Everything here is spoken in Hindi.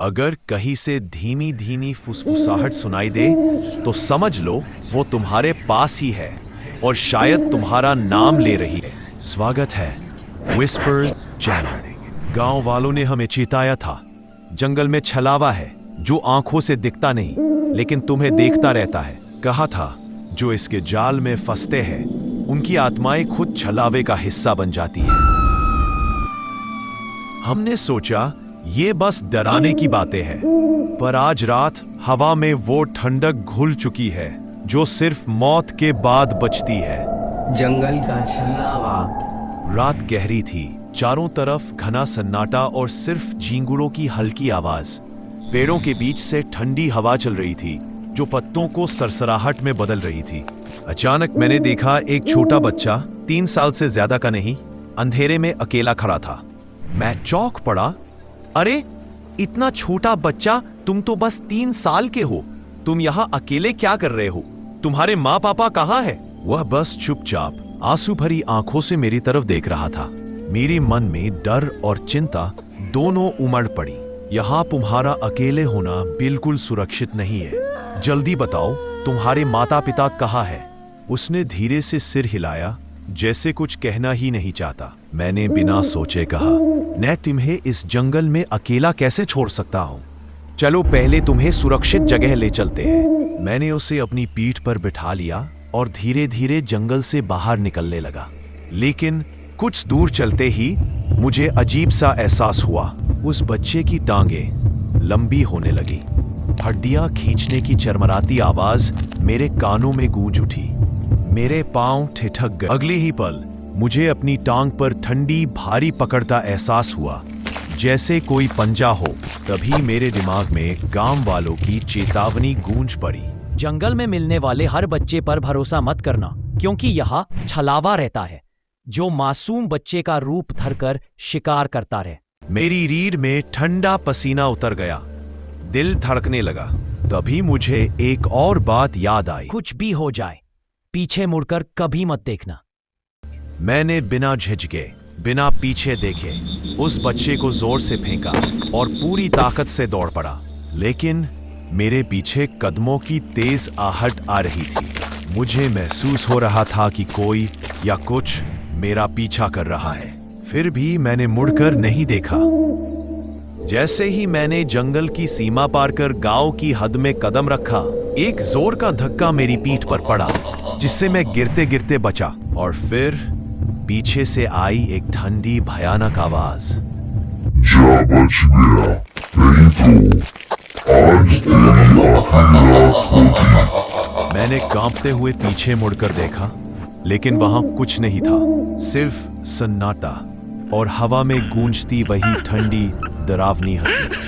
अगर कहीं से धीमी धीमी फुसफुसाहट सुनाई दे तो समझ लो वो तुम्हारे पास ही है और शायद तुम्हारा नाम ले रही है। स्वागत है विस्पर चैनल। गांव वालों ने हमें चेताया था, जंगल में छलावा है जो आंखों से दिखता नहीं लेकिन तुम्हें देखता रहता है। कहा था जो इसके जाल में फंसते हैं उनकी आत्माएं खुद छलावे का हिस्सा बन जाती हैं। हमने सोचा ये बस डराने की बातें हैं, पर आज रात हवा में वो ठंडक घुल चुकी है जो सिर्फ मौत के बाद बचती है। जंगल का छलावा। रात गहरी थी, चारों तरफ घना सन्नाटा और सिर्फ झींगुरों की हल्की आवाज। पेड़ों के बीच से ठंडी हवा चल रही थी जो पत्तों को सरसराहट में बदल रही थी। अचानक मैंने देखा एक छोटा बच्चा, 3 साल से ज्यादा का नहीं, अंधेरे में अकेला खड़ा था। मैं चौंक पड़ा। अरे इतना छोटा बच्चा, तुम तो बस 3 साल के हो, तुम यहाँ अकेले क्या कर रहे हो? तुम्हारे माँ पापा कहाँ है? वह बस चुपचाप आंसू भरी आंखों से मेरी तरफ देख रहा था। मेरे मन में डर और चिंता दोनों उमड़ पड़ी। यहाँ तुम्हारा अकेले होना बिल्कुल सुरक्षित नहीं है। जल्दी बताओ तुम्हारे माता पिता कहाँ है? उसने धीरे से सिर हिलाया जैसे कुछ कहना ही नहीं चाहता। मैंने बिना सोचे कहा, मैं तुम्हें इस जंगल में अकेला कैसे छोड़ सकता हूँ? चलो पहले तुम्हें सुरक्षित जगह ले चलते हैं। मैंने उसे अपनी पीठ पर बिठा लिया और धीरे धीरे जंगल से बाहर निकलने लगा। लेकिन कुछ दूर चलते ही मुझे अजीब सा एहसास हुआ। उस बच्चे की टांगें लंबी होने लगी, हड्डियां खींचने की चरमराती आवाज मेरे कानों में गूंज उठी। मेरे पांव ठिठक गए। अगली ही पल मुझे अपनी टांग पर ठंडी भारी पकड़ता एहसास हुआ, जैसे कोई पंजा हो। तभी मेरे दिमाग में गांव वालों की चेतावनी गूंज पड़ी। जंगल में मिलने वाले हर बच्चे पर भरोसा मत करना, क्योंकि यहाँ छलावा रहता है जो मासूम बच्चे का रूप धरकर शिकार करता रहे। मेरी रीढ़ में ठंडा पसीना उतर गया, दिल धड़कने लगा। तभी मुझे एक और बात याद आई। कुछ भी हो जाए, पीछे मुड़कर कभी मत देखना। मैंने बिना झिझके, बिना पीछे देखे उस बच्चे को जोर से फेंका और पूरी ताकत से दौड़ पड़ा। लेकिन मेरे पीछे कदमों की तेज आहट आ रही थी। मुझे महसूस हो रहा था कि कोई या कुछ मेरा पीछा कर रहा है। फिर भी मैंने मुड़कर नहीं देखा। जैसे ही मैंने जंगल की सीमा पार कर गांव की हद में कदम रखा, एक जोर का धक्का मेरी पीठ पर पड़ा, जिससे मैं गिरते गिरते बचा। और फिर पीछे से आई एक ठंडी भयानक आवाज। जा बच गया, नहीं तो आज तेरी आखिरी रात होगी। मैंने कांपते हुए पीछे मुड़कर देखा, लेकिन वहां कुछ नहीं था, सिर्फ सन्नाटा और हवा में गूंजती वही ठंडी डरावनी हंसी।